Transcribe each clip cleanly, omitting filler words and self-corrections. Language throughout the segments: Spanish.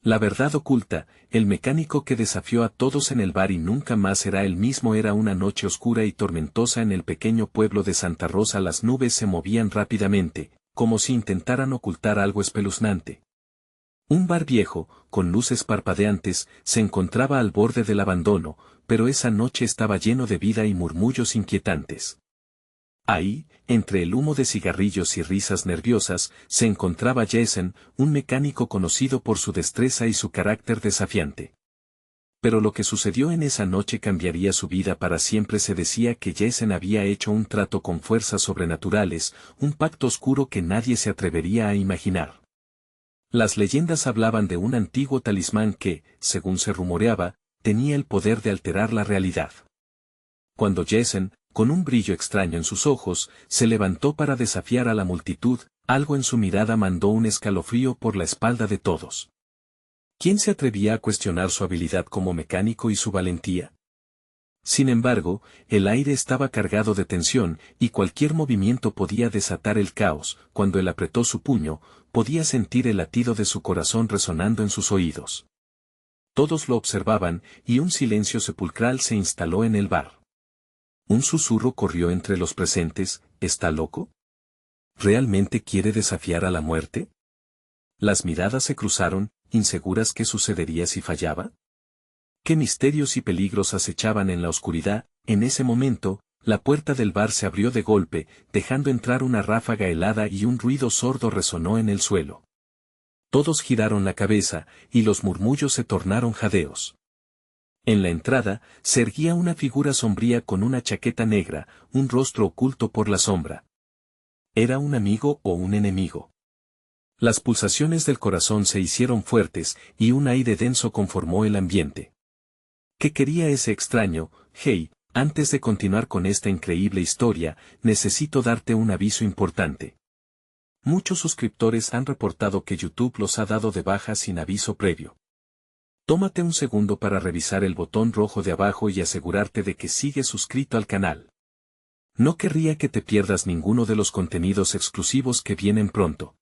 La verdad oculta, el mecánico que desafió a todos en el bar y nunca más será el mismo. Era una noche oscura y tormentosa en el pequeño pueblo de Santa Rosa. Las nubes se movían rápidamente, como si intentaran ocultar algo espeluznante. Un bar viejo, con luces parpadeantes, se encontraba al borde del abandono, pero esa noche estaba lleno de vida y murmullos inquietantes. Ahí, entre el humo de cigarrillos y risas nerviosas, se encontraba Jason, un mecánico conocido por su destreza y su carácter desafiante. Pero lo que sucedió en esa noche cambiaría su vida para siempre. Se decía que Jason había hecho un trato con fuerzas sobrenaturales, un pacto oscuro que nadie se atrevería a imaginar. Las leyendas hablaban de un antiguo talismán que, según se rumoreaba, tenía el poder de alterar la realidad. Cuando Jason, con un brillo extraño en sus ojos, se levantó para desafiar a la multitud, algo en su mirada mandó un escalofrío por la espalda de todos. ¿Quién se atrevía a cuestionar su habilidad como mecánico y su valentía? Sin embargo, el aire estaba cargado de tensión, y cualquier movimiento podía desatar el caos. Cuando él apretó su puño, podía sentir el latido de su corazón resonando en sus oídos. Todos lo observaban, y un silencio sepulcral se instaló en el bar. Un susurro corrió entre los presentes: ¿está loco? ¿Realmente quiere desafiar a la muerte? Las miradas se cruzaron, inseguras. ¿Qué sucedería si fallaba? ¿Qué misterios y peligros acechaban en la oscuridad? En ese momento, la puerta del bar se abrió de golpe, dejando entrar una ráfaga helada y un ruido sordo resonó en el suelo. Todos giraron la cabeza, y los murmullos se tornaron jadeos. En la entrada, se erguía una figura sombría con una chaqueta negra, un rostro oculto por la sombra. ¿Era un amigo o un enemigo? Las pulsaciones del corazón se hicieron fuertes, y un aire denso conformó el ambiente. ¿Qué quería ese extraño? Hey, antes de continuar con esta increíble historia, necesito darte un aviso importante. Muchos suscriptores han reportado que YouTube los ha dado de baja sin aviso previo. Tómate un segundo para revisar el botón rojo de abajo y asegurarte de que sigues suscrito al canal. No querría que te pierdas ninguno de los contenidos exclusivos que vienen pronto.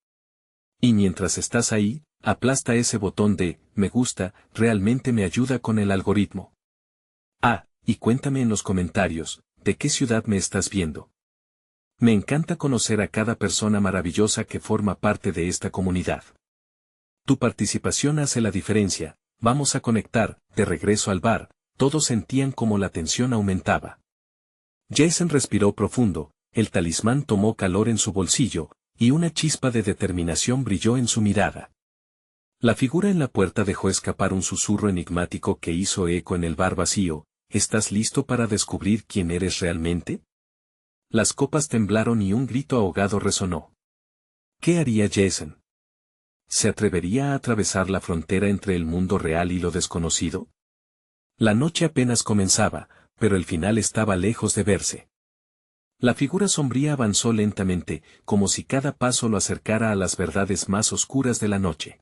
Y mientras estás ahí, aplasta ese botón de me gusta, realmente me ayuda con el algoritmo. Ah, y cuéntame en los comentarios, ¿de qué ciudad me estás viendo? Me encanta conocer a cada persona maravillosa que forma parte de esta comunidad. Tu participación hace la diferencia. Vamos a conectar. De regreso al bar, todos sentían como la tensión aumentaba. Jason respiró profundo, el talismán tomó calor en su bolsillo, y una chispa de determinación brilló en su mirada. La figura en la puerta dejó escapar un susurro enigmático que hizo eco en el bar vacío: ¿estás listo para descubrir quién eres realmente? Las copas temblaron y un grito ahogado resonó. ¿Qué haría Jason? ¿Se atrevería a atravesar la frontera entre el mundo real y lo desconocido? La noche apenas comenzaba, pero el final estaba lejos de verse. La figura sombría avanzó lentamente, como si cada paso lo acercara a las verdades más oscuras de la noche.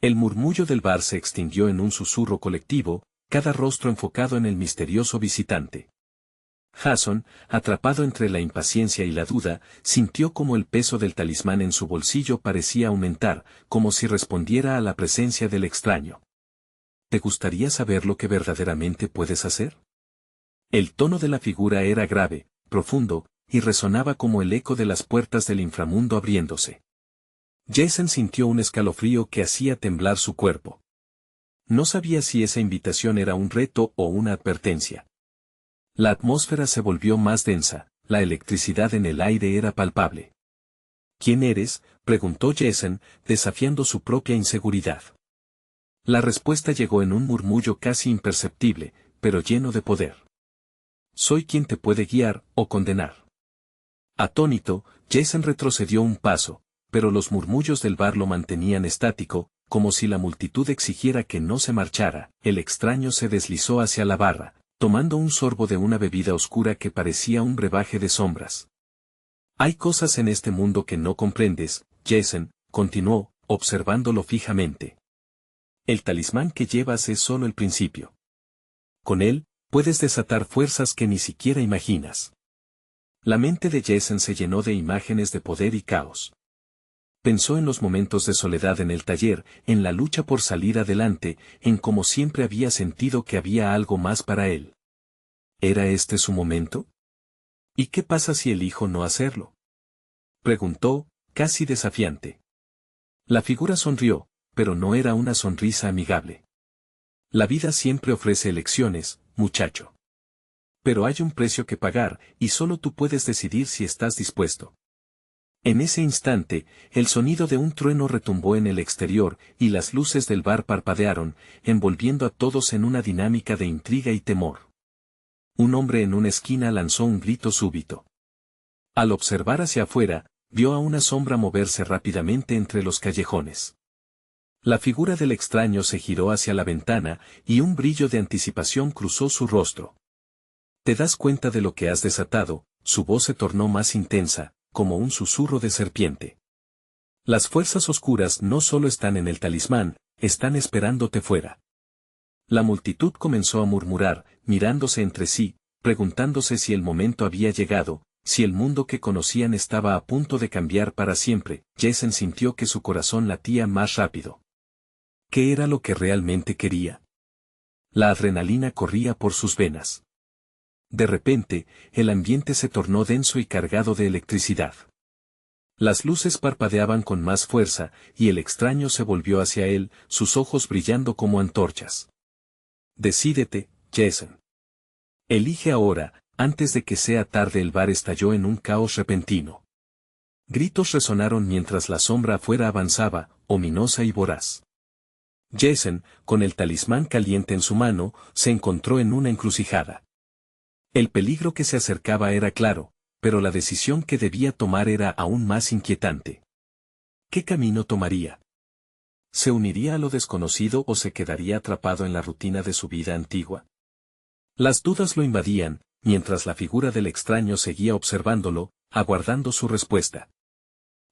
El murmullo del bar se extinguió en un susurro colectivo, cada rostro enfocado en el misterioso visitante. Jason, atrapado entre la impaciencia y la duda, sintió como el peso del talismán en su bolsillo parecía aumentar, como si respondiera a la presencia del extraño. ¿Te gustaría saber lo que verdaderamente puedes hacer? El tono de la figura era grave, profundo, y resonaba como el eco de las puertas del inframundo abriéndose. Jason sintió un escalofrío que hacía temblar su cuerpo. No sabía si esa invitación era un reto o una advertencia. La atmósfera se volvió más densa, la electricidad en el aire era palpable. ¿Quién eres?, preguntó Jason, desafiando su propia inseguridad. La respuesta llegó en un murmullo casi imperceptible, pero lleno de poder. Soy quien te puede guiar o condenar. Atónito, Jason retrocedió un paso, pero los murmullos del bar lo mantenían estático, como si la multitud exigiera que no se marchara. El extraño se deslizó hacia la barra, tomando un sorbo de una bebida oscura que parecía un brebaje de sombras. Hay cosas en este mundo que no comprendes, Jason, continuó, observándolo fijamente. El talismán que llevas es solo el principio. Con él, puedes desatar fuerzas que ni siquiera imaginas. La mente de Jason se llenó de imágenes de poder y caos. Pensó en los momentos de soledad en el taller, en la lucha por salir adelante, en cómo siempre había sentido que había algo más para él. ¿Era este su momento? ¿Y qué pasa si elijo no hacerlo?, preguntó, casi desafiante. La figura sonrió, pero no era una sonrisa amigable. La vida siempre ofrece elecciones, muchacho. Pero hay un precio que pagar, y solo tú puedes decidir si estás dispuesto. En ese instante, el sonido de un trueno retumbó en el exterior, y las luces del bar parpadearon, envolviendo a todos en una dinámica de intriga y temor. Un hombre en una esquina lanzó un grito súbito. Al observar hacia afuera, vio a una sombra moverse rápidamente entre los callejones. La figura del extraño se giró hacia la ventana, y un brillo de anticipación cruzó su rostro. ¿Te das cuenta de lo que has desatado? Su voz se tornó más intensa, como un susurro de serpiente. Las fuerzas oscuras no solo están en el talismán, están esperándote fuera. La multitud comenzó a murmurar, mirándose entre sí, preguntándose si el momento había llegado, si el mundo que conocían estaba a punto de cambiar para siempre. Jason sintió que su corazón latía más rápido. ¿Qué era lo que realmente quería? La adrenalina corría por sus venas. De repente, el ambiente se tornó denso y cargado de electricidad. Las luces parpadeaban con más fuerza, y el extraño se volvió hacia él, sus ojos brillando como antorchas. Decídete, Jason. Elige ahora, antes de que sea tarde. El bar estalló en un caos repentino. Gritos resonaron mientras la sombra afuera avanzaba, ominosa y voraz. Jason, con el talismán caliente en su mano, se encontró en una encrucijada. El peligro que se acercaba era claro, pero la decisión que debía tomar era aún más inquietante. ¿Qué camino tomaría? ¿Se uniría a lo desconocido o se quedaría atrapado en la rutina de su vida antigua? Las dudas lo invadían, mientras la figura del extraño seguía observándolo, aguardando su respuesta.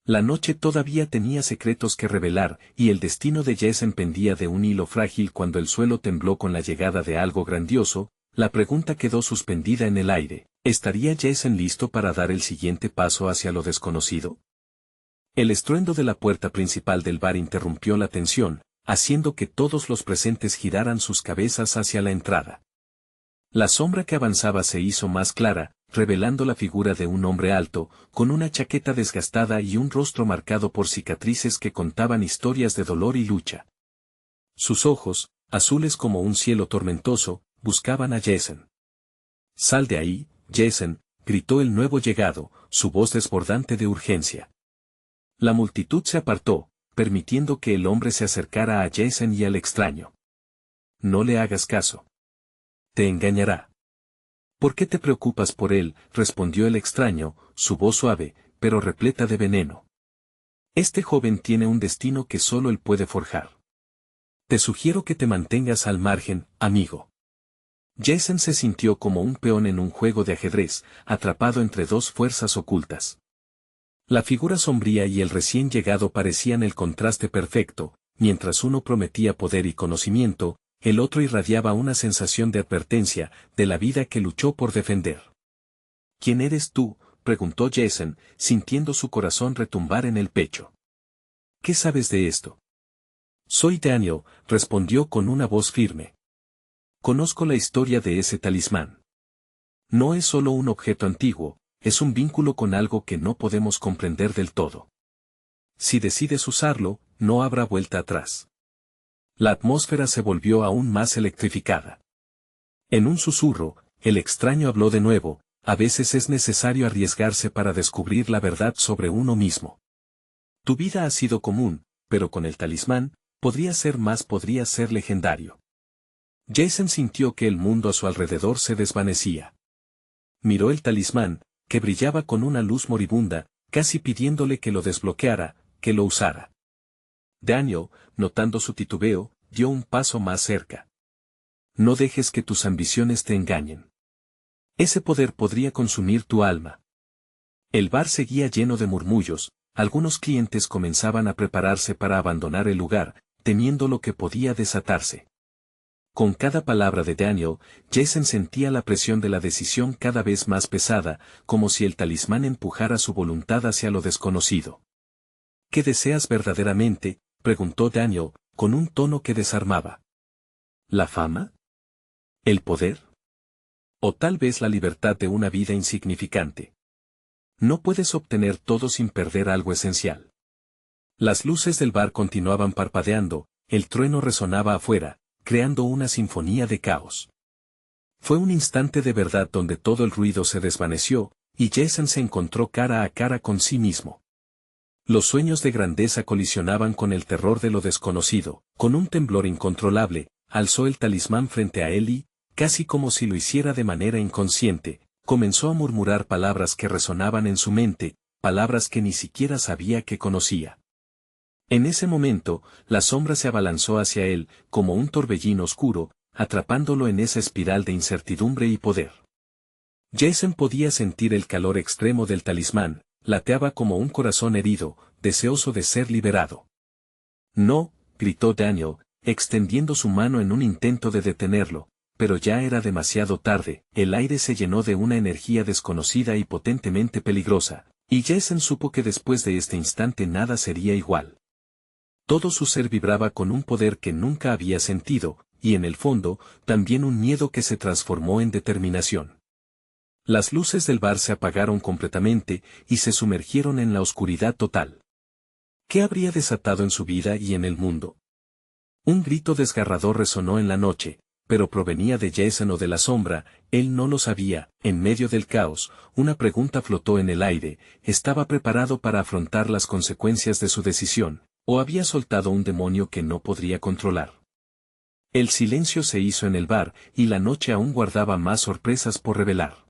La noche todavía tenía secretos que revelar, y el destino de Jason pendía de un hilo frágil. Cuando el suelo tembló con la llegada de algo grandioso, la pregunta quedó suspendida en el aire. ¿Estaría Jason listo para dar el siguiente paso hacia lo desconocido? El estruendo de la puerta principal del bar interrumpió la tensión, haciendo que todos los presentes giraran sus cabezas hacia la entrada. La sombra que avanzaba se hizo más clara, revelando la figura de un hombre alto, con una chaqueta desgastada y un rostro marcado por cicatrices que contaban historias de dolor y lucha. Sus ojos, azules como un cielo tormentoso, buscaban a Jason. «Sal de ahí, Jason», gritó el nuevo llegado, su voz desbordante de urgencia. La multitud se apartó, permitiendo que el hombre se acercara a Jason y al extraño. «No le hagas caso. Te engañará». «¿Por qué te preocupas por él?», respondió el extraño, su voz suave, pero repleta de veneno. «Este joven tiene un destino que solo él puede forjar. Te sugiero que te mantengas al margen, amigo». Jason se sintió como un peón en un juego de ajedrez, atrapado entre dos fuerzas ocultas. La figura sombría y el recién llegado parecían el contraste perfecto, mientras uno prometía poder y conocimiento, el otro irradiaba una sensación de advertencia, de la vida que luchó por defender. «¿Quién eres tú?», preguntó Jason, sintiendo su corazón retumbar en el pecho. «¿Qué sabes de esto?». «Soy Daniel», respondió con una voz firme. «Conozco la historia de ese talismán. No es solo un objeto antiguo, es un vínculo con algo que no podemos comprender del todo. Si decides usarlo, no habrá vuelta atrás». La atmósfera se volvió aún más electrificada. En un susurro, el extraño habló de nuevo: «A veces es necesario arriesgarse para descubrir la verdad sobre uno mismo. Tu vida ha sido común, pero con el talismán, podría ser más, podría ser legendario». Jason sintió que el mundo a su alrededor se desvanecía. Miró el talismán, que brillaba con una luz moribunda, casi pidiéndole que lo desbloqueara, que lo usara. Daniel, notando su titubeo, dio un paso más cerca. «No dejes que tus ambiciones te engañen. Ese poder podría consumir tu alma». El bar seguía lleno de murmullos, algunos clientes comenzaban a prepararse para abandonar el lugar, temiendo lo que podía desatarse. Con cada palabra de Daniel, Jason sentía la presión de la decisión cada vez más pesada, como si el talismán empujara su voluntad hacia lo desconocido. ¿Qué deseas verdaderamente?, preguntó Daniel, con un tono que desarmaba. ¿La fama? ¿El poder? ¿O tal vez la libertad de una vida insignificante? No puedes obtener todo sin perder algo esencial. Las luces del bar continuaban parpadeando, el trueno resonaba afuera, creando una sinfonía de caos. Fue un instante de verdad donde todo el ruido se desvaneció, y Jason se encontró cara a cara con sí mismo. Los sueños de grandeza colisionaban con el terror de lo desconocido. Con un temblor incontrolable, alzó el talismán frente a él y, casi como si lo hiciera de manera inconsciente, comenzó a murmurar palabras que resonaban en su mente, palabras que ni siquiera sabía que conocía. En ese momento, la sombra se abalanzó hacia él, como un torbellino oscuro, atrapándolo en esa espiral de incertidumbre y poder. Jason podía sentir el calor extremo del talismán, lateaba como un corazón herido, deseoso de ser liberado. No, gritó Daniel, extendiendo su mano en un intento de detenerlo, pero ya era demasiado tarde, el aire se llenó de una energía desconocida y potentemente peligrosa, y Jason supo que después de este instante nada sería igual. Todo su ser vibraba con un poder que nunca había sentido, y en el fondo, también un miedo que se transformó en determinación. Las luces del bar se apagaron completamente, y se sumergieron en la oscuridad total. ¿Qué habría desatado en su vida y en el mundo? Un grito desgarrador resonó en la noche, pero provenía de Jason o de la sombra, él no lo sabía. En medio del caos, una pregunta flotó en el aire: ¿estaba preparado para afrontar las consecuencias de su decisión, o había soltado un demonio que no podría controlar? El silencio se hizo en el bar, y la noche aún guardaba más sorpresas por revelar.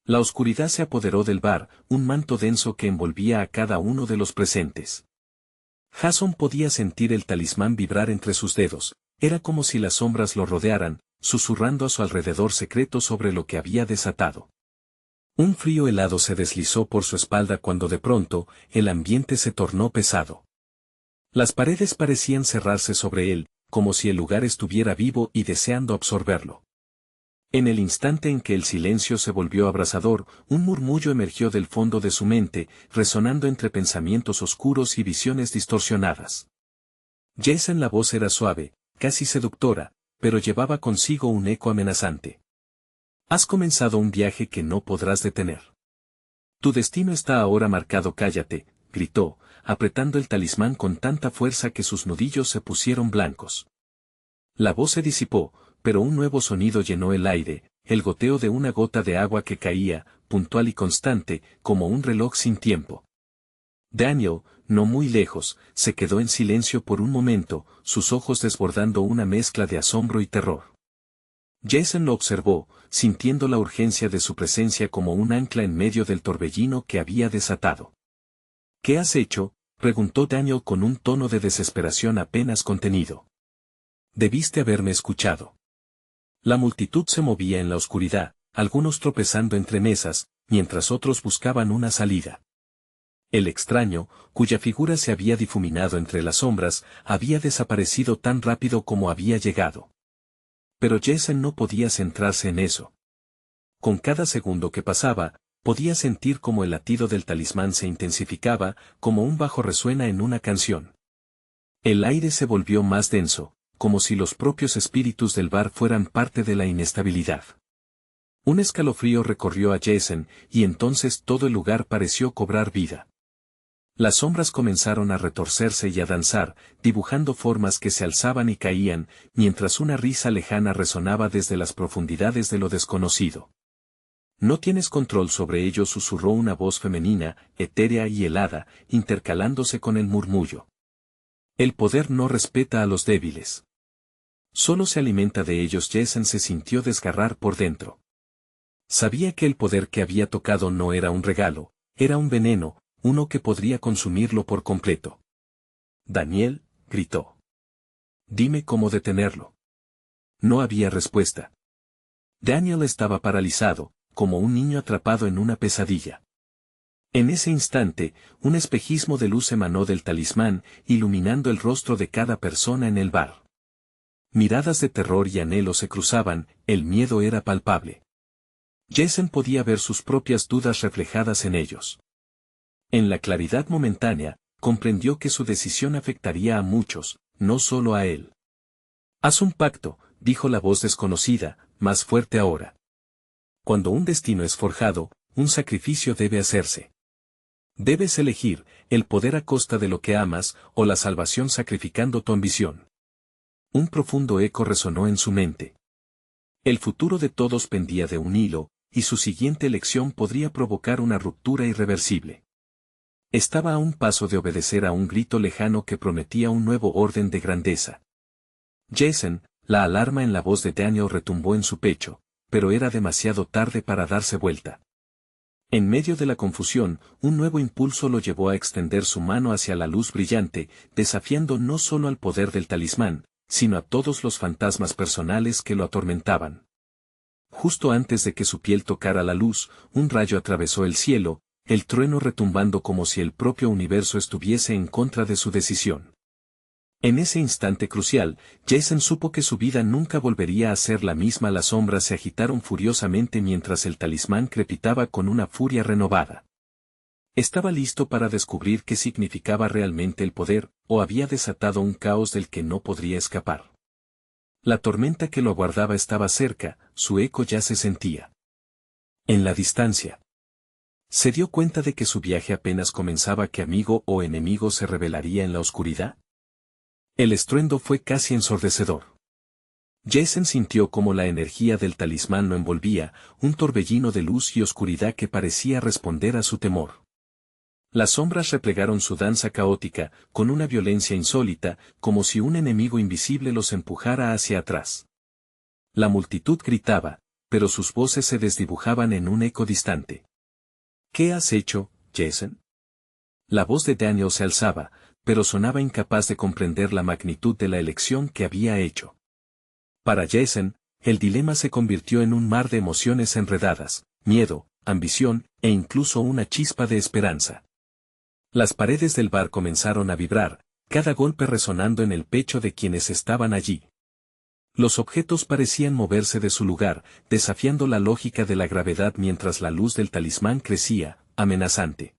La oscuridad se apoderó del bar, un manto denso que envolvía a cada uno de los presentes. Jason podía sentir el talismán vibrar entre sus dedos, era como si las sombras lo rodearan, susurrando a su alrededor secretos sobre lo que había desatado. Un frío helado se deslizó por su espalda cuando de pronto, el ambiente se tornó pesado. Las paredes parecían cerrarse sobre él, como si el lugar estuviera vivo y deseando absorberlo. En el instante en que el silencio se volvió abrasador, un murmullo emergió del fondo de su mente, resonando entre pensamientos oscuros y visiones distorsionadas. Jason, la voz era suave, casi seductora, pero llevaba consigo un eco amenazante. Has comenzado un viaje que no podrás detener. Tu destino está ahora marcado. Cállate, gritó, apretando el talismán con tanta fuerza que sus nudillos se pusieron blancos. La voz se disipó, pero un nuevo sonido llenó el aire, el goteo de una gota de agua que caía, puntual y constante, como un reloj sin tiempo. Daniel, no muy lejos, se quedó en silencio por un momento, sus ojos desbordando una mezcla de asombro y terror. Jason lo observó, sintiendo la urgencia de su presencia como un ancla en medio del torbellino que había desatado. ¿Qué has hecho?, preguntó Daniel con un tono de desesperación apenas contenido. Debiste haberme escuchado. La multitud se movía en la oscuridad, algunos tropezando entre mesas, mientras otros buscaban una salida. El extraño, cuya figura se había difuminado entre las sombras, había desaparecido tan rápido como había llegado. Pero Jason no podía centrarse en eso. Con cada segundo que pasaba, podía sentir como el latido del talismán se intensificaba, como un bajo resuena en una canción. El aire se volvió más denso, como si los propios espíritus del bar fueran parte de la inestabilidad. Un escalofrío recorrió a Jason, y entonces todo el lugar pareció cobrar vida. Las sombras comenzaron a retorcerse y a danzar, dibujando formas que se alzaban y caían, mientras una risa lejana resonaba desde las profundidades de lo desconocido. No tienes control sobre ello, susurró una voz femenina, etérea y helada, intercalándose con el murmullo. El poder no respeta a los débiles. Solo se alimenta de ellos. Jason se sintió desgarrar por dentro. Sabía que el poder que había tocado no era un regalo, era un veneno, uno que podría consumirlo por completo. Daniel, gritó. Dime cómo detenerlo. No había respuesta. Daniel estaba paralizado, como un niño atrapado en una pesadilla. En ese instante, un espejismo de luz emanó del talismán, iluminando el rostro de cada persona en el bar. Miradas de terror y anhelo se cruzaban, el miedo era palpable. Jason podía ver sus propias dudas reflejadas en ellos. En la claridad momentánea, comprendió que su decisión afectaría a muchos, no solo a él. «Haz un pacto», dijo la voz desconocida, más fuerte ahora. «Cuando un destino es forjado, un sacrificio debe hacerse. Debes elegir, el poder a costa de lo que amas, o la salvación sacrificando tu ambición». Un profundo eco resonó en su mente. El futuro de todos pendía de un hilo, y su siguiente elección podría provocar una ruptura irreversible. Estaba a un paso de obedecer a un grito lejano que prometía un nuevo orden de grandeza. «Jason», la alarma en la voz de Daniel retumbó en su pecho, pero era demasiado tarde para darse vuelta. En medio de la confusión, un nuevo impulso lo llevó a extender su mano hacia la luz brillante, desafiando no solo al poder del talismán, sino a todos los fantasmas personales que lo atormentaban. Justo antes de que su piel tocara la luz, un rayo atravesó el cielo, el trueno retumbando como si el propio universo estuviese en contra de su decisión. En ese instante crucial, Jason supo que su vida nunca volvería a ser la misma. Las sombras se agitaron furiosamente mientras el talismán crepitaba con una furia renovada. Estaba listo para descubrir qué significaba realmente el poder, o había desatado un caos del que no podría escapar. La tormenta que lo aguardaba estaba cerca, su eco ya se sentía. En la distancia. ¿Se dio cuenta de que su viaje apenas comenzaba, que amigo o enemigo se revelaría en la oscuridad? El estruendo fue casi ensordecedor. Jason sintió como la energía del talismán lo envolvía, un torbellino de luz y oscuridad que parecía responder a su temor. Las sombras replegaron su danza caótica, con una violencia insólita, como si un enemigo invisible los empujara hacia atrás. La multitud gritaba, pero sus voces se desdibujaban en un eco distante. «¿Qué has hecho, Jason?». La voz de Daniel se alzaba, pero sonaba incapaz de comprender la magnitud de la elección que había hecho. Para Jason, el dilema se convirtió en un mar de emociones enredadas, miedo, ambición, e incluso una chispa de esperanza. Las paredes del bar comenzaron a vibrar, cada golpe resonando en el pecho de quienes estaban allí. Los objetos parecían moverse de su lugar, desafiando la lógica de la gravedad mientras la luz del talismán crecía, amenazante.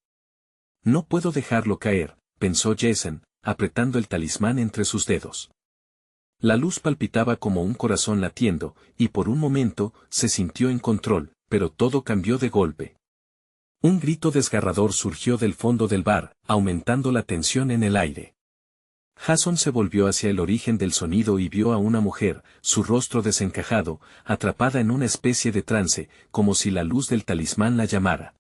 «No puedo dejarlo caer», pensó Jason, apretando el talismán entre sus dedos. La luz palpitaba como un corazón latiendo, y por un momento se sintió en control, pero todo cambió de golpe. Un grito desgarrador surgió del fondo del bar, aumentando la tensión en el aire. Jason se volvió hacia el origen del sonido y vio a una mujer, su rostro desencajado, atrapada en una especie de trance, como si la luz del talismán la llamara.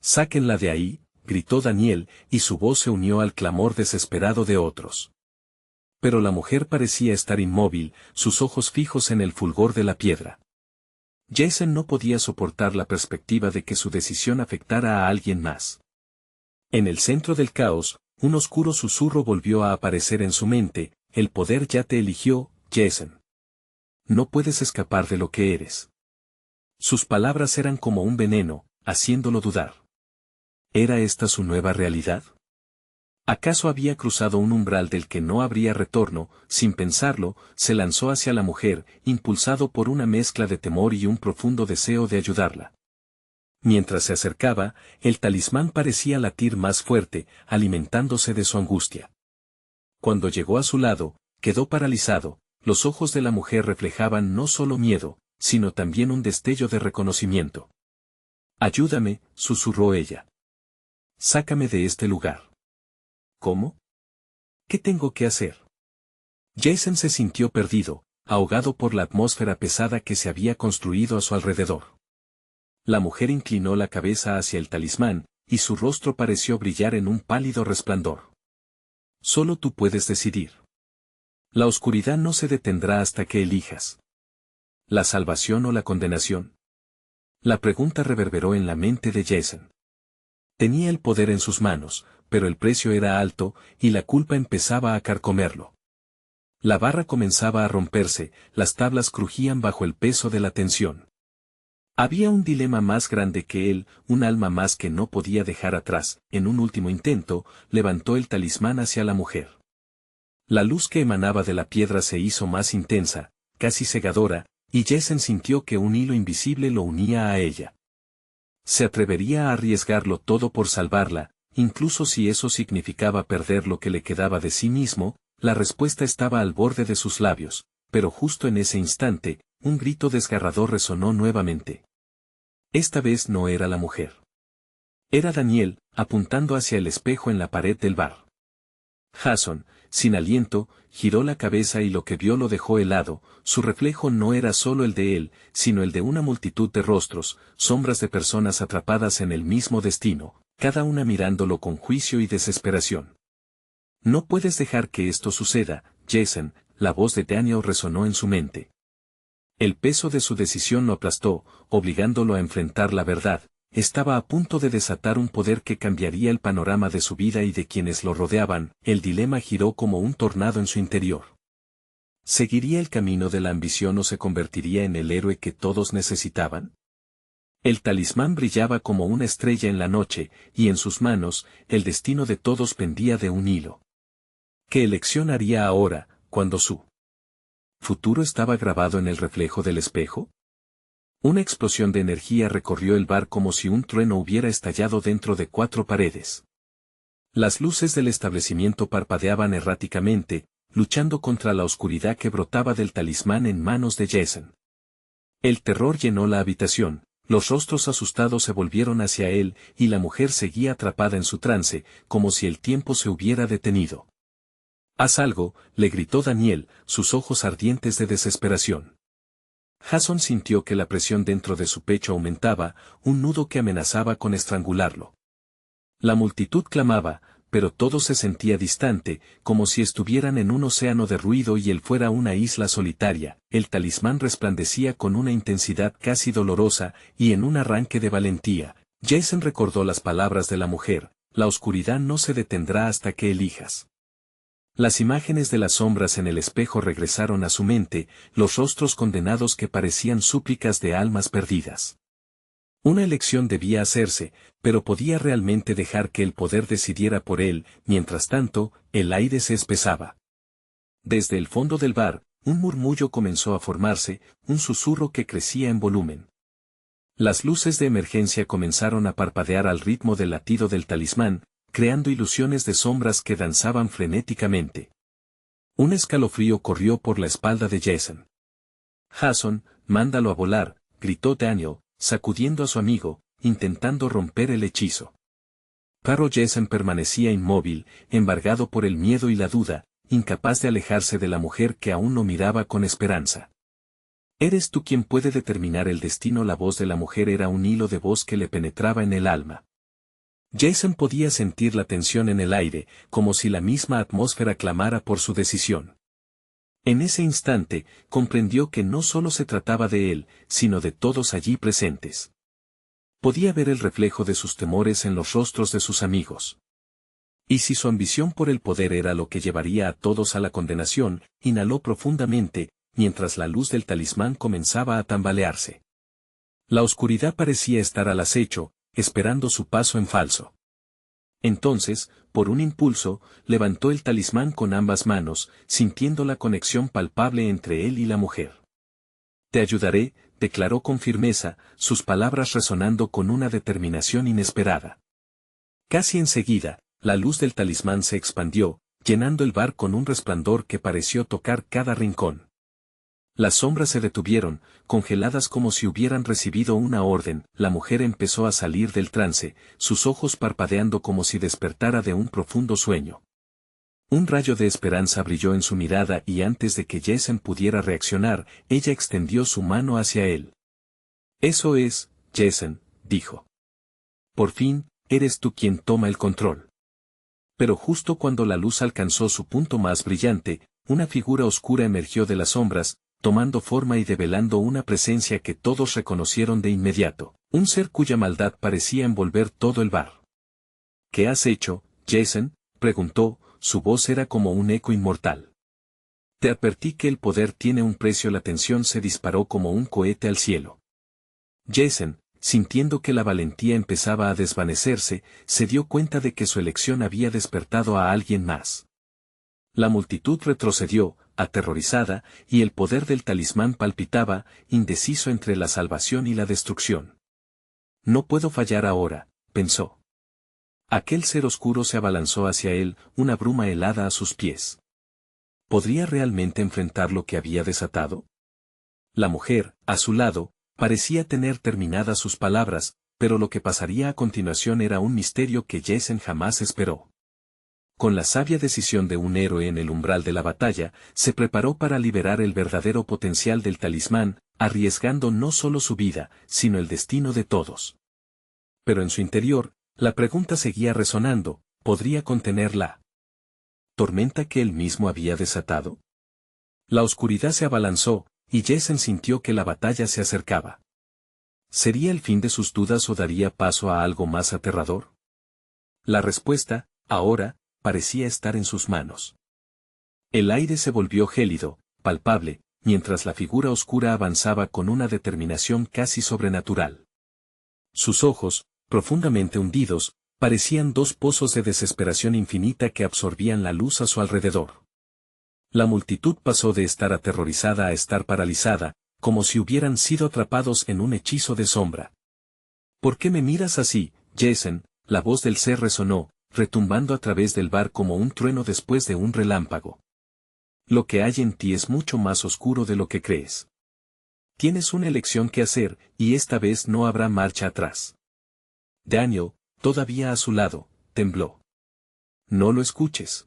«Sáquenla de ahí», gritó Daniel, y su voz se unió al clamor desesperado de otros. Pero la mujer parecía estar inmóvil, sus ojos fijos en el fulgor de la piedra. Jason no podía soportar la perspectiva de que su decisión afectara a alguien más. En el centro del caos, un oscuro susurro volvió a aparecer en su mente: «El poder ya te eligió, Jason. No puedes escapar de lo que eres». Sus palabras eran como un veneno, haciéndolo dudar. ¿Era esta su nueva realidad? ¿Acaso había cruzado un umbral del que no habría retorno? Sin pensarlo, se lanzó hacia la mujer, impulsado por una mezcla de temor y un profundo deseo de ayudarla. Mientras se acercaba, el talismán parecía latir más fuerte, alimentándose de su angustia. Cuando llegó a su lado, quedó paralizado, los ojos de la mujer reflejaban no solo miedo, sino también un destello de reconocimiento. «Ayúdame», susurró ella. «Sácame de este lugar». «¿Cómo? ¿Qué tengo que hacer?». Jason se sintió perdido, ahogado por la atmósfera pesada que se había construido a su alrededor. La mujer inclinó la cabeza hacia el talismán, y su rostro pareció brillar en un pálido resplandor. «Solo tú puedes decidir. La oscuridad no se detendrá hasta que elijas. ¿La salvación o la condenación?». La pregunta reverberó en la mente de Jason. Tenía el poder en sus manos, pero el precio era alto, y la culpa empezaba a carcomerlo. La barra comenzaba a romperse, las tablas crujían bajo el peso de la tensión. Había un dilema más grande que él, un alma más que no podía dejar atrás. En un último intento, levantó el talismán hacia la mujer. La luz que emanaba de la piedra se hizo más intensa, casi cegadora, y Jason sintió que un hilo invisible lo unía a ella. ¿Se atrevería a arriesgarlo todo por salvarla, incluso si eso significaba perder lo que le quedaba de sí mismo, la respuesta estaba al borde de sus labios, pero justo en ese instante, un grito desgarrador resonó nuevamente. Esta vez no era la mujer. Era Daniel, apuntando hacia el espejo en la pared del bar. Jason, sin aliento, giró la cabeza y lo que vio lo dejó helado. Su reflejo no era solo el de él, sino el de una multitud de rostros, sombras de personas atrapadas en el mismo destino, cada una mirándolo con juicio y desesperación. No puedes dejar que esto suceda, Jason, la voz de Daniel resonó en su mente. El peso de su decisión lo aplastó, obligándolo a enfrentar la verdad. Estaba a punto de desatar un poder que cambiaría el panorama de su vida y de quienes lo rodeaban. El dilema giró como un tornado en su interior. ¿Seguiría el camino de la ambición o se convertiría en el héroe que todos necesitaban? El talismán brillaba como una estrella en la noche, y en sus manos, el destino de todos pendía de un hilo. ¿Qué elección haría ahora, cuando su futuro estaba grabado en el reflejo del espejo? Una explosión de energía recorrió el bar como si un trueno hubiera estallado dentro de 4 paredes. Las luces del establecimiento parpadeaban erráticamente, luchando contra la oscuridad que brotaba del talismán en manos de Jason. El terror llenó la habitación, los rostros asustados se volvieron hacia él, y la mujer seguía atrapada en su trance, como si el tiempo se hubiera detenido. «Haz algo», le gritó Daniel, sus ojos ardientes de desesperación. Jason sintió que la presión dentro de su pecho aumentaba, un nudo que amenazaba con estrangularlo. La multitud clamaba, pero todo se sentía distante, como si estuvieran en un océano de ruido y él fuera una isla solitaria. El talismán resplandecía con una intensidad casi dolorosa, y en un arranque de valentía, Jason recordó las palabras de la mujer: «La oscuridad no se detendrá hasta que elijas». Las imágenes de las sombras en el espejo regresaron a su mente, los rostros condenados que parecían súplicas de almas perdidas. Una elección debía hacerse, pero podía realmente dejar que el poder decidiera por él. Mientras tanto, el aire se espesaba. Desde el fondo del bar, un murmullo comenzó a formarse, un susurro que crecía en volumen. Las luces de emergencia comenzaron a parpadear al ritmo del latido del talismán, creando ilusiones de sombras que danzaban frenéticamente. Un escalofrío corrió por la espalda de Jason. «Jason, mándalo a volar», gritó Daniel, sacudiendo a su amigo, intentando romper el hechizo. Pero Jason permanecía inmóvil, embargado por el miedo y la duda, incapaz de alejarse de la mujer que aún lo miraba con esperanza. «Eres tú quien puede determinar el destino». La voz de la mujer era un hilo de voz que le penetraba en el alma. Jason podía sentir la tensión en el aire, como si la misma atmósfera clamara por su decisión. En ese instante, comprendió que no solo se trataba de él, sino de todos allí presentes. Podía ver el reflejo de sus temores en los rostros de sus amigos. Y si su ambición por el poder era lo que llevaría a todos a la condenación, inhaló profundamente, mientras la luz del talismán comenzaba a tambalearse. La oscuridad parecía estar al acecho, esperando su paso en falso. Entonces, por un impulso, levantó el talismán con ambas manos, sintiendo la conexión palpable entre él y la mujer. «Te ayudaré», declaró con firmeza, sus palabras resonando con una determinación inesperada. Casi enseguida, la luz del talismán se expandió, llenando el bar con un resplandor que pareció tocar cada rincón. Las sombras se detuvieron, congeladas como si hubieran recibido una orden. La mujer empezó a salir del trance, sus ojos parpadeando como si despertara de un profundo sueño. Un rayo de esperanza brilló en su mirada y antes de que Jason pudiera reaccionar, ella extendió su mano hacia él. «Eso es, Jason», dijo. «Por fin, eres tú quien toma el control». Pero justo cuando la luz alcanzó su punto más brillante, una figura oscura emergió de las sombras, tomando forma y develando una presencia que todos reconocieron de inmediato, un ser cuya maldad parecía envolver todo el bar. «¿Qué has hecho, Jason?», preguntó, su voz era como un eco inmortal. «Te advertí que el poder tiene un precio». La tensión se disparó como un cohete al cielo. Jason, sintiendo que la valentía empezaba a desvanecerse, se dio cuenta de que su elección había despertado a alguien más. La multitud retrocedió, aterrorizada, y el poder del talismán palpitaba, indeciso entre la salvación y la destrucción. «No puedo fallar ahora», pensó. Aquel ser oscuro se abalanzó hacia él, una bruma helada a sus pies. ¿Podría realmente enfrentar lo que había desatado? La mujer, a su lado, parecía tener terminadas sus palabras, pero lo que pasaría a continuación era un misterio que Jason jamás esperó. Con la sabia decisión de un héroe en el umbral de la batalla, se preparó para liberar el verdadero potencial del talismán, arriesgando no solo su vida, sino el destino de todos. Pero en su interior, la pregunta seguía resonando, ¿podría contener la tormenta que él mismo había desatado? La oscuridad se abalanzó, y Jason sintió que la batalla se acercaba. ¿Sería el fin de sus dudas o daría paso a algo más aterrador? La respuesta, ahora, parecía estar en sus manos. El aire se volvió gélido, palpable, mientras la figura oscura avanzaba con una determinación casi sobrenatural. Sus ojos, profundamente hundidos, parecían dos pozos de desesperación infinita que absorbían la luz a su alrededor. La multitud pasó de estar aterrorizada a estar paralizada, como si hubieran sido atrapados en un hechizo de sombra. ¿Por qué me miras así, Jason? La voz del ser resonó, retumbando a través del bar como un trueno después de un relámpago. Lo que hay en ti es mucho más oscuro de lo que crees. Tienes una elección que hacer, y esta vez no habrá marcha atrás. Daniel, todavía a su lado, tembló. No lo escuches.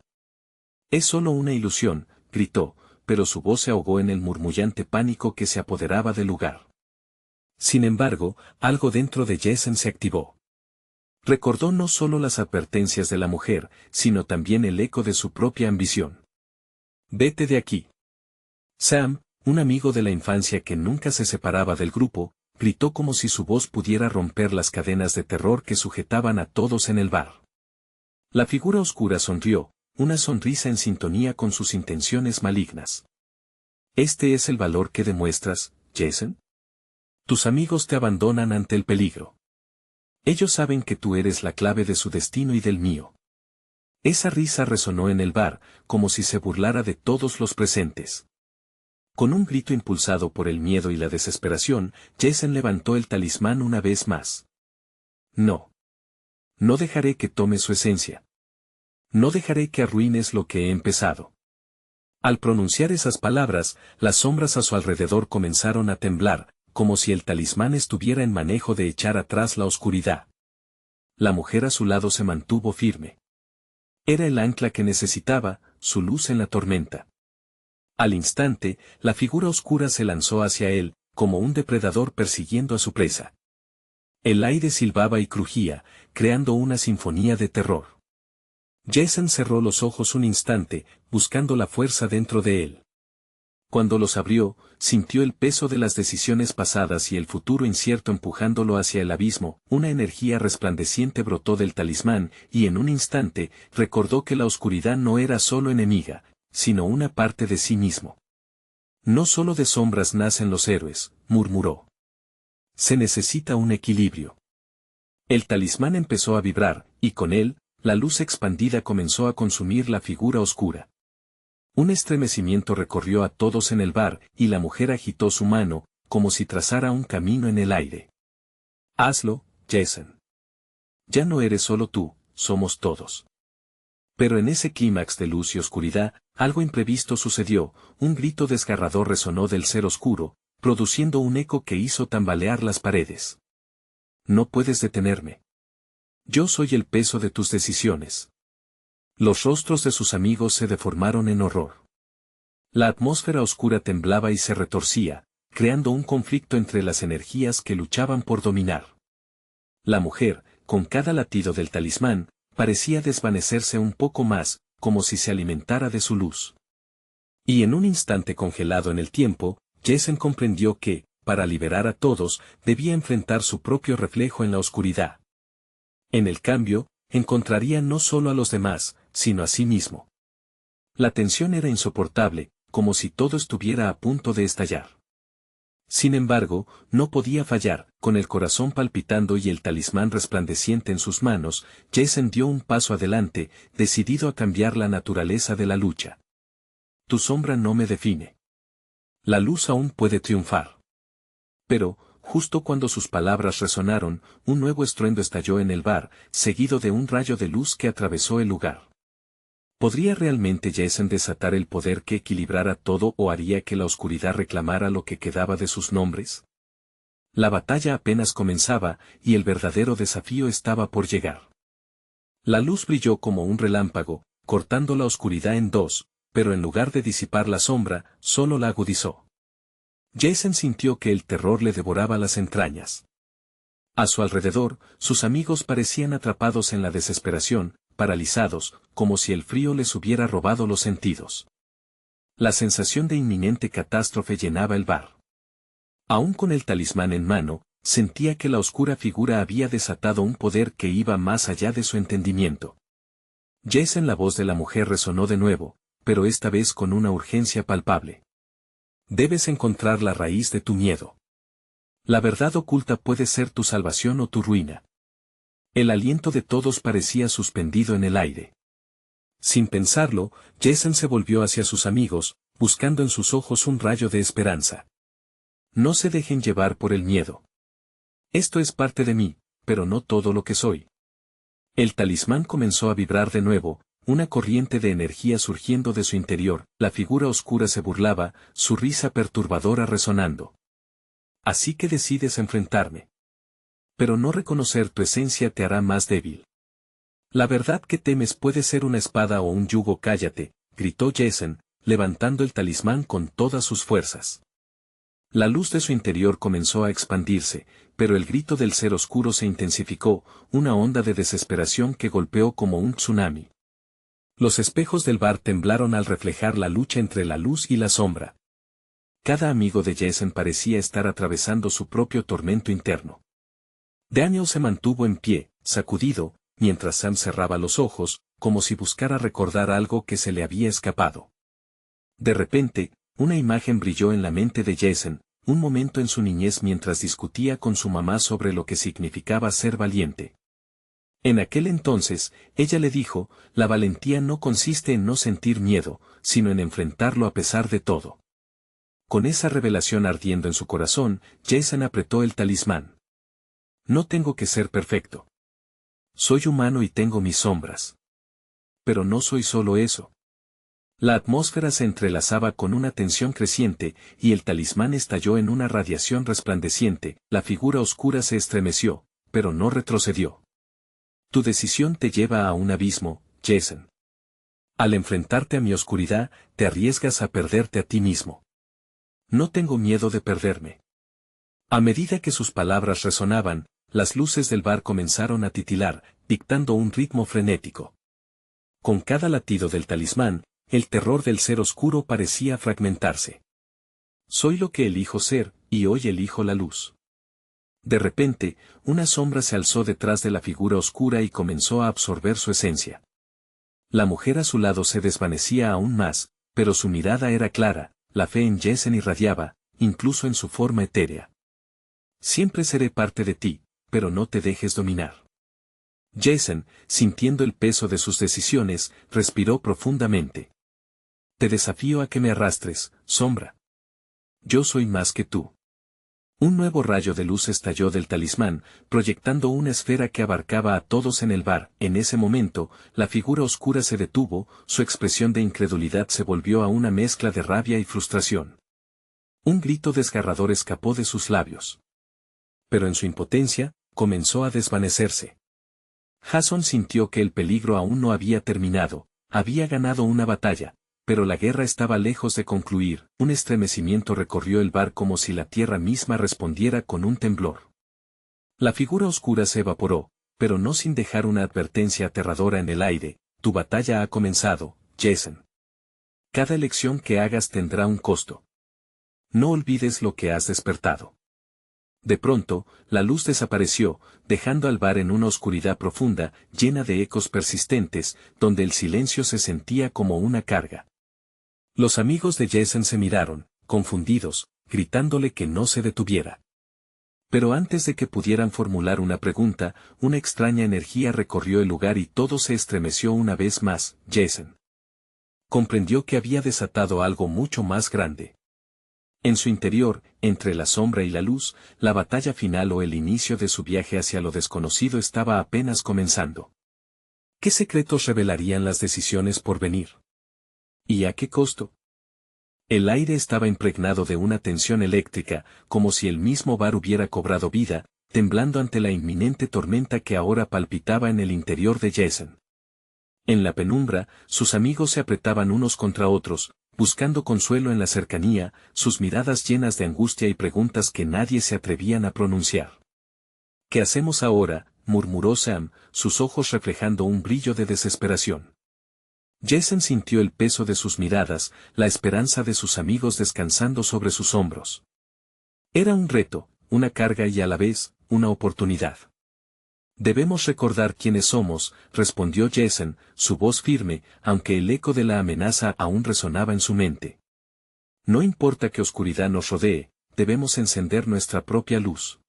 Es solo una ilusión, gritó, pero su voz se ahogó en el murmullante pánico que se apoderaba del lugar. Sin embargo, algo dentro de Jason se activó. Recordó no solo las advertencias de la mujer, sino también el eco de su propia ambición. Vete de aquí. Sam, un amigo de la infancia que nunca se separaba del grupo, gritó como si su voz pudiera romper las cadenas de terror que sujetaban a todos en el bar. La figura oscura sonrió, una sonrisa en sintonía con sus intenciones malignas. ¿Este es el valor que demuestras, Jason? Tus amigos te abandonan ante el peligro. Ellos saben que tú eres la clave de su destino y del mío. Esa risa resonó en el bar, como si se burlara de todos los presentes. Con un grito impulsado por el miedo y la desesperación, Jason levantó el talismán una vez más. No. No dejaré que tome su esencia. No dejaré que arruines lo que he empezado. Al pronunciar esas palabras, las sombras a su alrededor comenzaron a temblar, como si el talismán estuviera en manejo de echar atrás la oscuridad. La mujer a su lado se mantuvo firme. Era el ancla que necesitaba, su luz en la tormenta. Al instante, la figura oscura se lanzó hacia él, como un depredador persiguiendo a su presa. El aire silbaba y crujía, creando una sinfonía de terror. Jason cerró los ojos un instante, buscando la fuerza dentro de él. Cuando los abrió, sintió el peso de las decisiones pasadas y el futuro incierto empujándolo hacia el abismo. Una energía resplandeciente brotó del talismán, y en un instante, recordó que la oscuridad no era solo enemiga, sino una parte de sí mismo. No solo de sombras nacen los héroes, murmuró. Se necesita un equilibrio. El talismán empezó a vibrar, y con él, la luz expandida comenzó a consumir la figura oscura. Un estremecimiento recorrió a todos en el bar, y la mujer agitó su mano, como si trazara un camino en el aire. Hazlo, Jason. Ya no eres solo tú, somos todos. Pero en ese clímax de luz y oscuridad, algo imprevisto sucedió, un grito desgarrador resonó del ser oscuro, produciendo un eco que hizo tambalear las paredes. No puedes detenerme. Yo soy el peso de tus decisiones. Los rostros de sus amigos se deformaron en horror. La atmósfera oscura temblaba y se retorcía, creando un conflicto entre las energías que luchaban por dominar. La mujer, con cada latido del talismán, parecía desvanecerse un poco más, como si se alimentara de su luz. Y en un instante congelado en el tiempo, Jason comprendió que, para liberar a todos, debía enfrentar su propio reflejo en la oscuridad. En el cambio, encontraría no solo a los demás, sino a sí mismo. La tensión era insoportable, como si todo estuviera a punto de estallar. Sin embargo, no podía fallar, con el corazón palpitando y el talismán resplandeciente en sus manos, Jason dio un paso adelante, decidido a cambiar la naturaleza de la lucha. Tu sombra no me define. La luz aún puede triunfar. Pero, Justo cuando sus palabras resonaron, un nuevo estruendo estalló en el bar, seguido de un rayo de luz que atravesó el lugar. ¿Podría realmente Jason desatar el poder que equilibrara todo o haría que la oscuridad reclamara lo que quedaba de sus nombres? La batalla apenas comenzaba, y el verdadero desafío estaba por llegar. La luz brilló como un relámpago, cortando la oscuridad en dos, pero en lugar de disipar la sombra, solo la agudizó. Jason sintió que el terror le devoraba las entrañas. A su alrededor, sus amigos parecían atrapados en la desesperación, paralizados, como si el frío les hubiera robado los sentidos. La sensación de inminente catástrofe llenaba el bar. Aún con el talismán en mano, sentía que la oscura figura había desatado un poder que iba más allá de su entendimiento. Jason, la voz de la mujer resonó de nuevo, pero esta vez con una urgencia palpable. Debes encontrar la raíz de tu miedo. La verdad oculta puede ser tu salvación o tu ruina. El aliento de todos parecía suspendido en el aire. Sin pensarlo, Jason se volvió hacia sus amigos, buscando en sus ojos un rayo de esperanza. No se dejen llevar por el miedo. Esto es parte de mí, pero no todo lo que soy. El talismán comenzó a vibrar de nuevo, una corriente de energía surgiendo de su interior, la figura oscura se burlaba, su risa perturbadora resonando. Así que decides enfrentarme. Pero no reconocer tu esencia te hará más débil. La verdad que temes puede ser una espada o un yugo. Cállate, gritó Jason, levantando el talismán con todas sus fuerzas. La luz de su interior comenzó a expandirse, pero el grito del ser oscuro se intensificó, una onda de desesperación que golpeó como un tsunami. Los espejos del bar temblaron al reflejar la lucha entre la luz y la sombra. Cada amigo de Jason parecía estar atravesando su propio tormento interno. Daniel se mantuvo en pie, sacudido, mientras Sam cerraba los ojos, como si buscara recordar algo que se le había escapado. De repente, una imagen brilló en la mente de Jason, un momento en su niñez mientras discutía con su mamá sobre lo que significaba ser valiente. En aquel entonces, ella le dijo, la valentía no consiste en no sentir miedo, sino en enfrentarlo a pesar de todo. Con esa revelación ardiendo en su corazón, Jason apretó el talismán. No tengo que ser perfecto. Soy humano y tengo mis sombras. Pero no soy solo eso. La atmósfera se entrelazaba con una tensión creciente, y el talismán estalló en una radiación resplandeciente, la figura oscura se estremeció, pero no retrocedió. Tu decisión te lleva a un abismo, Jason. Al enfrentarte a mi oscuridad, te arriesgas a perderte a ti mismo. No tengo miedo de perderme. A medida que sus palabras resonaban, las luces del bar comenzaron a titilar, dictando un ritmo frenético. Con cada latido del talismán, el terror del ser oscuro parecía fragmentarse. Soy lo que elijo ser, y hoy elijo la luz. De repente, una sombra se alzó detrás de la figura oscura y comenzó a absorber su esencia. La mujer a su lado se desvanecía aún más, pero su mirada era clara, la fe en Jason irradiaba, incluso en su forma etérea. Siempre seré parte de ti, pero no te dejes dominar. Jason, sintiendo el peso de sus decisiones, respiró profundamente. Te desafío a que me arrastres, sombra. Yo soy más que tú. Un nuevo rayo de luz estalló del talismán, proyectando una esfera que abarcaba a todos en el bar. En ese momento, la figura oscura se detuvo, su expresión de incredulidad se volvió a una mezcla de rabia y frustración. Un grito desgarrador escapó de sus labios. Pero en su impotencia, comenzó a desvanecerse. Jason sintió que el peligro aún no había terminado, había ganado una batalla, pero la guerra estaba lejos de concluir. Un estremecimiento recorrió el bar como si la tierra misma respondiera con un temblor. La figura oscura se evaporó, pero no sin dejar una advertencia aterradora en el aire: tu batalla ha comenzado, Jason. Cada elección que hagas tendrá un costo. No olvides lo que has despertado. De pronto, la luz desapareció, dejando al bar en una oscuridad profunda, llena de ecos persistentes, donde el silencio se sentía como una carga. Los amigos de Jason se miraron, confundidos, gritándole que no se detuviera. Pero antes de que pudieran formular una pregunta, una extraña energía recorrió el lugar y todo se estremeció una vez más. Jason comprendió que había desatado algo mucho más grande. En su interior, entre la sombra y la luz, la batalla final o el inicio de su viaje hacia lo desconocido estaba apenas comenzando. ¿Qué secretos revelarían las decisiones por venir? ¿Y a qué costo? El aire estaba impregnado de una tensión eléctrica, como si el mismo bar hubiera cobrado vida, temblando ante la inminente tormenta que ahora palpitaba en el interior de Jason. En la penumbra, sus amigos se apretaban unos contra otros, buscando consuelo en la cercanía, sus miradas llenas de angustia y preguntas que nadie se atrevían a pronunciar. ¿Qué hacemos ahora?, murmuró Sam, sus ojos reflejando un brillo de desesperación. Jason sintió el peso de sus miradas, la esperanza de sus amigos descansando sobre sus hombros. Era un reto, una carga y a la vez, una oportunidad. Debemos recordar quiénes somos, respondió Jason, su voz firme, aunque el eco de la amenaza aún resonaba en su mente. No importa qué oscuridad nos rodee, debemos encender nuestra propia luz.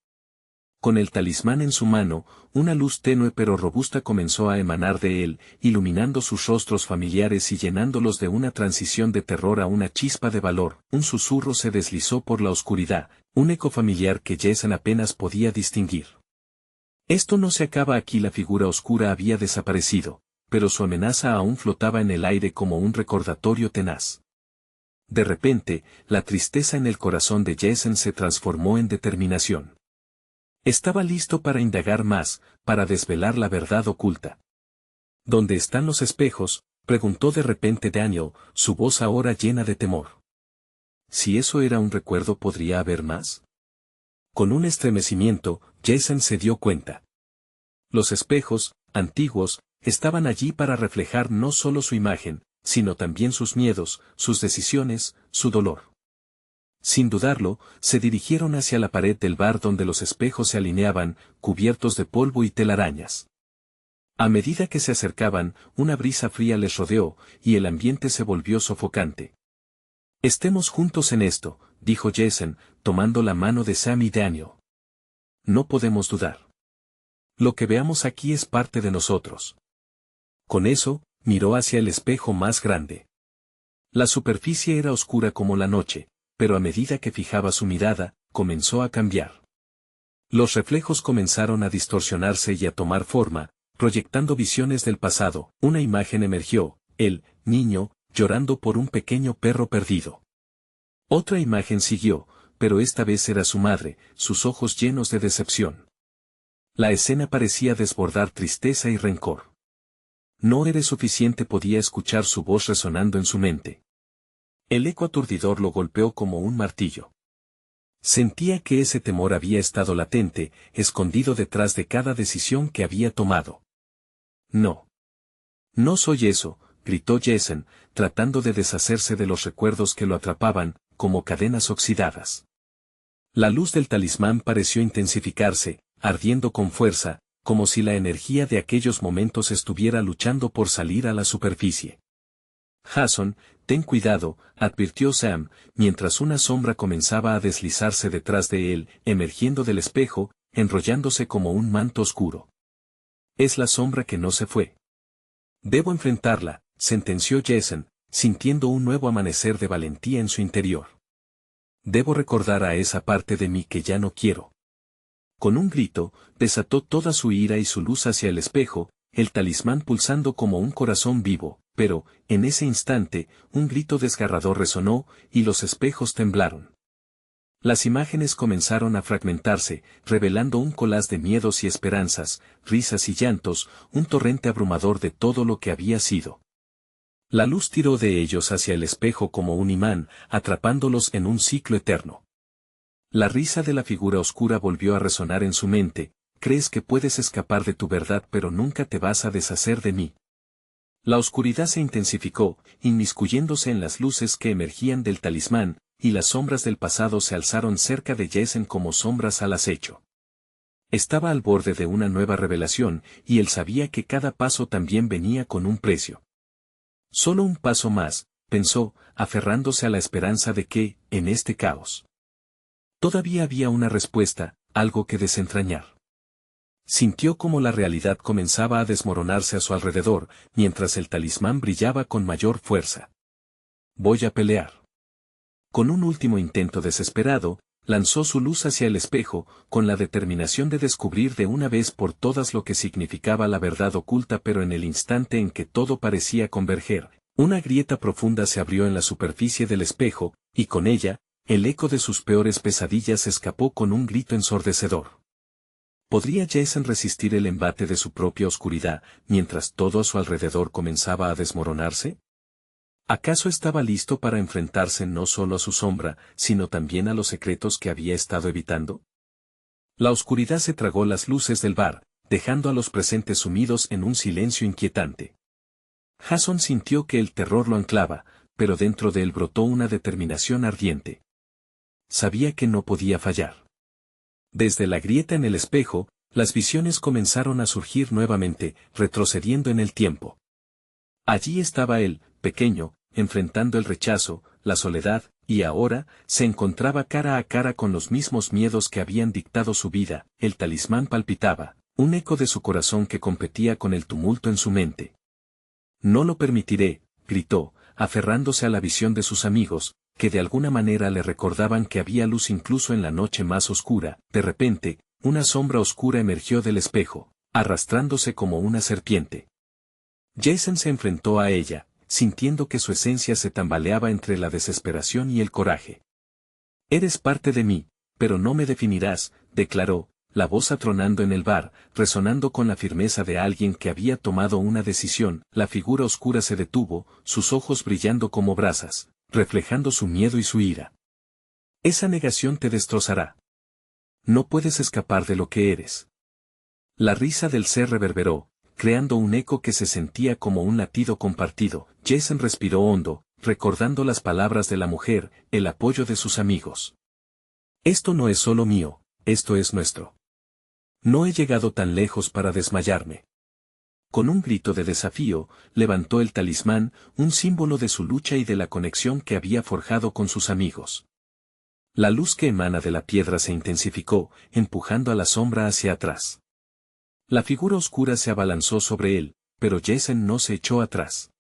Con el talismán en su mano, una luz tenue pero robusta comenzó a emanar de él, iluminando sus rostros familiares y llenándolos de una transición de terror a una chispa de valor. Un susurro se deslizó por la oscuridad, un eco familiar que Jason apenas podía distinguir. Esto no se acaba aquí. La figura oscura había desaparecido, pero su amenaza aún flotaba en el aire como un recordatorio tenaz. De repente, la tristeza en el corazón de Jason se transformó en determinación. Estaba listo para indagar más, para desvelar la verdad oculta. ¿Dónde están los espejos?, preguntó de repente Daniel, su voz ahora llena de temor. Si eso era un recuerdo, ¿podría haber más? Con un estremecimiento, Jason se dio cuenta. Los espejos, antiguos, estaban allí para reflejar no solo su imagen, sino también sus miedos, sus decisiones, su dolor. Sin dudarlo, se dirigieron hacia la pared del bar donde los espejos se alineaban, cubiertos de polvo y telarañas. A medida que se acercaban, una brisa fría les rodeó, y el ambiente se volvió sofocante. Estemos juntos en esto, dijo Jason, tomando la mano de Sam y Daniel. No podemos dudar. Lo que veamos aquí es parte de nosotros. Con eso, miró hacia el espejo más grande. La superficie era oscura como la noche, pero a medida que fijaba su mirada, comenzó a cambiar. Los reflejos comenzaron a distorsionarse y a tomar forma, proyectando visiones del pasado. Una imagen emergió, el niño, llorando por un pequeño perro perdido. Otra imagen siguió, pero esta vez era su madre, sus ojos llenos de decepción. La escena parecía desbordar tristeza y rencor. No era suficiente, podía escuchar su voz resonando en su mente. El eco aturdidor lo golpeó como un martillo. Sentía que ese temor había estado latente, escondido detrás de cada decisión que había tomado. No. No soy eso, gritó Jason, tratando de deshacerse de los recuerdos que lo atrapaban, como cadenas oxidadas. La luz del talismán pareció intensificarse, ardiendo con fuerza, como si la energía de aquellos momentos estuviera luchando por salir a la superficie. Jason, ten cuidado, advirtió Sam, mientras una sombra comenzaba a deslizarse detrás de él, emergiendo del espejo, enrollándose como un manto oscuro. Es la sombra que no se fue. Debo enfrentarla, sentenció Jason, sintiendo un nuevo amanecer de valentía en su interior. Debo recordar a esa parte de mí que ya no quiero. Con un grito, desató toda su ira y su luz hacia el espejo, el talismán pulsando como un corazón vivo, pero, en ese instante, un grito desgarrador resonó, y los espejos temblaron. Las imágenes comenzaron a fragmentarse, revelando un collage de miedos y esperanzas, risas y llantos, un torrente abrumador de todo lo que había sido. La luz tiró de ellos hacia el espejo como un imán, atrapándolos en un ciclo eterno. La risa de la figura oscura volvió a resonar en su mente. Crees que puedes escapar de tu verdad, pero nunca te vas a deshacer de mí. La oscuridad se intensificó, inmiscuyéndose en las luces que emergían del talismán, y las sombras del pasado se alzaron cerca de Jason como sombras al acecho. Estaba al borde de una nueva revelación, y él sabía que cada paso también venía con un precio. Solo un paso más, pensó, aferrándose a la esperanza de que, en este caos, todavía había una respuesta, algo que desentrañar. Sintió como la realidad comenzaba a desmoronarse a su alrededor, mientras el talismán brillaba con mayor fuerza. Voy a pelear. Con un último intento desesperado, lanzó su luz hacia el espejo, con la determinación de descubrir de una vez por todas lo que significaba la verdad oculta, pero en el instante en que todo parecía converger, una grieta profunda se abrió en la superficie del espejo, y con ella, el eco de sus peores pesadillas escapó con un grito ensordecedor. ¿Podría Jason resistir el embate de su propia oscuridad, mientras todo a su alrededor comenzaba a desmoronarse? ¿Acaso estaba listo para enfrentarse no solo a su sombra, sino también a los secretos que había estado evitando? La oscuridad se tragó las luces del bar, dejando a los presentes sumidos en un silencio inquietante. Jason sintió que el terror lo anclaba, pero dentro de él brotó una determinación ardiente. Sabía que no podía fallar. Desde la grieta en el espejo, las visiones comenzaron a surgir nuevamente, retrocediendo en el tiempo. Allí estaba él, pequeño, enfrentando el rechazo, la soledad, y ahora, se encontraba cara a cara con los mismos miedos que habían dictado su vida. El talismán palpitaba, un eco de su corazón que competía con el tumulto en su mente. «No lo permitiré», gritó, aferrándose a la visión de sus amigos, que de alguna manera le recordaban que había luz incluso en la noche más oscura. De repente, una sombra oscura emergió del espejo, arrastrándose como una serpiente. Jason se enfrentó a ella, sintiendo que su esencia se tambaleaba entre la desesperación y el coraje. «Eres parte de mí, pero no me definirás», declaró, la voz atronando en el bar, resonando con la firmeza de alguien que había tomado una decisión. La figura oscura se detuvo, sus ojos brillando como brasas, reflejando su miedo y su ira. «Esa negación te destrozará. No puedes escapar de lo que eres». La risa del ser reverberó, creando un eco que se sentía como un latido compartido. Jason respiró hondo, recordando las palabras de la mujer, el apoyo de sus amigos. «Esto no es solo mío, esto es nuestro. No he llegado tan lejos para desmayarme». Con un grito de desafío, levantó el talismán, un símbolo de su lucha y de la conexión que había forjado con sus amigos. La luz que emana de la piedra se intensificó, empujando a la sombra hacia atrás. La figura oscura se abalanzó sobre él, pero Jason no se echó atrás.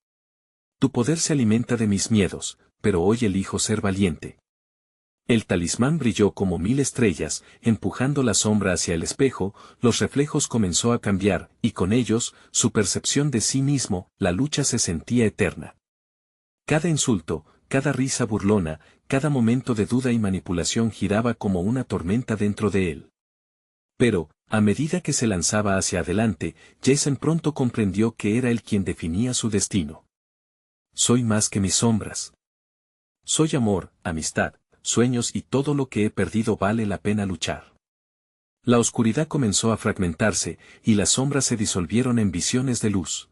«Tu poder se alimenta de mis miedos, pero hoy elijo ser valiente». El talismán brilló como 1000 estrellas, empujando la sombra hacia el espejo. Los reflejos comenzó a cambiar, y con ellos, su percepción de sí mismo. La lucha se sentía eterna. Cada insulto, cada risa burlona, cada momento de duda y manipulación giraba como una tormenta dentro de él. Pero, a medida que se lanzaba hacia adelante, Jason pronto comprendió que era él quien definía su destino. «Soy más que mis sombras. Soy amor, amistad, sueños, y todo lo que he perdido vale la pena luchar». La oscuridad comenzó a fragmentarse, y las sombras se disolvieron en visiones de luz.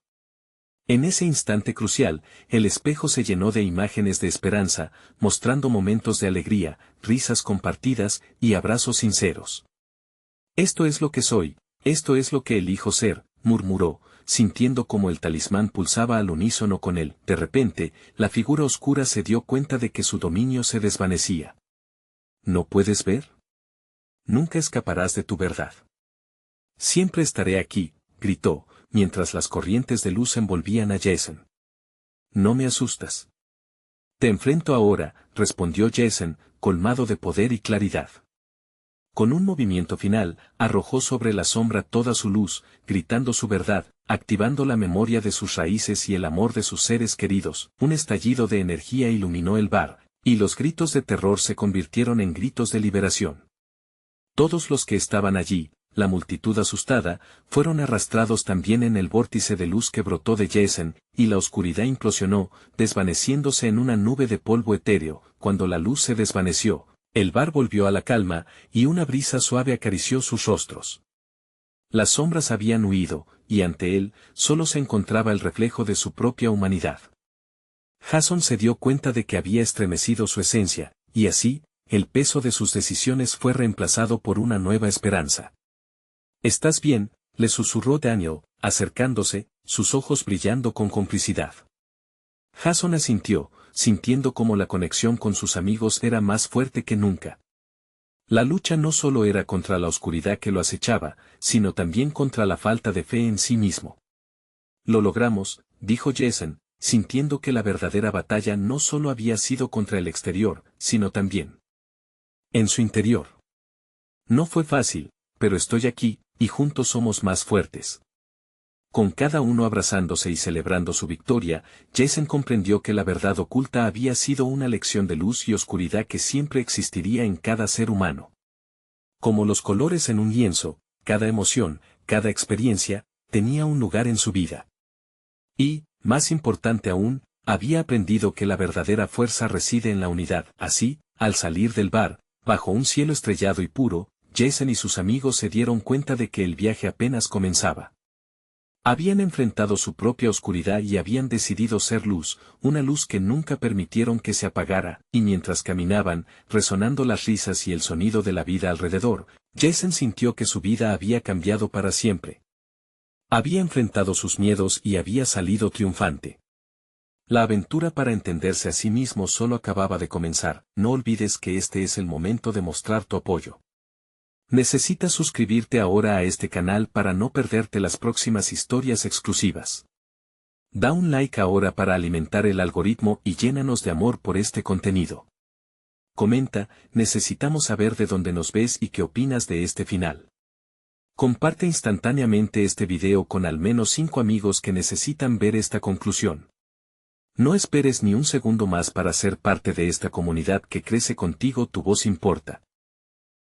En ese instante crucial, el espejo se llenó de imágenes de esperanza, mostrando momentos de alegría, risas compartidas, y abrazos sinceros. «Esto es lo que soy, esto es lo que elijo ser», murmuró, sintiendo como el talismán pulsaba al unísono con él. De repente, la figura oscura se dio cuenta de que su dominio se desvanecía. «¿No puedes ver? Nunca escaparás de tu verdad. Siempre estaré aquí», gritó, mientras las corrientes de luz envolvían a Jason. «No me asustas». «Te enfrento ahora», respondió Jason, colmado de poder y claridad. Con un movimiento final, arrojó sobre la sombra toda su luz, gritando su verdad, activando la memoria de sus raíces y el amor de sus seres queridos. Un estallido de energía iluminó el bar, y los gritos de terror se convirtieron en gritos de liberación. Todos los que estaban allí, la multitud asustada, fueron arrastrados también en el vórtice de luz que brotó de Jason, y la oscuridad implosionó, desvaneciéndose en una nube de polvo etéreo. Cuando la luz se desvaneció, el bar volvió a la calma, y una brisa suave acarició sus rostros. Las sombras habían huido, y ante él, solo se encontraba el reflejo de su propia humanidad. Jason se dio cuenta de que había estremecido su esencia, y así, el peso de sus decisiones fue reemplazado por una nueva esperanza. «¿Estás bien?», le susurró Daniel, acercándose, sus ojos brillando con complicidad. Jason asintió, sintiendo como la conexión con sus amigos era más fuerte que nunca. La lucha no solo era contra la oscuridad que lo acechaba, sino también contra la falta de fe en sí mismo. «Lo logramos», dijo Jason, sintiendo que la verdadera batalla no solo había sido contra el exterior, sino también en su interior. No fue fácil, pero estoy aquí, y juntos somos más fuertes. Con cada uno abrazándose y celebrando su victoria, Jason comprendió que la verdad oculta había sido una lección de luz y oscuridad que siempre existiría en cada ser humano. Como los colores en un lienzo, cada emoción, cada experiencia, tenía un lugar en su vida. Y, más importante aún, había aprendido que la verdadera fuerza reside en la unidad. Así, al salir del bar, bajo un cielo estrellado y puro, Jason y sus amigos se dieron cuenta de que el viaje apenas comenzaba. Habían enfrentado su propia oscuridad y habían decidido ser luz, una luz que nunca permitieron que se apagara, y mientras caminaban, resonando las risas y el sonido de la vida alrededor, Jason sintió que su vida había cambiado para siempre. Había enfrentado sus miedos y había salido triunfante. La aventura para entenderse a sí mismo solo acababa de comenzar. No olvides que este es el momento de mostrar tu apoyo. Necesitas suscribirte ahora a este canal para no perderte las próximas historias exclusivas. Da un like ahora para alimentar el algoritmo y llénanos de amor por este contenido. Comenta, necesitamos saber de dónde nos ves y qué opinas de este final. Comparte instantáneamente este video con al menos 5 amigos que necesitan ver esta conclusión. No esperes ni un segundo más para ser parte de esta comunidad que crece contigo. Tu voz importa.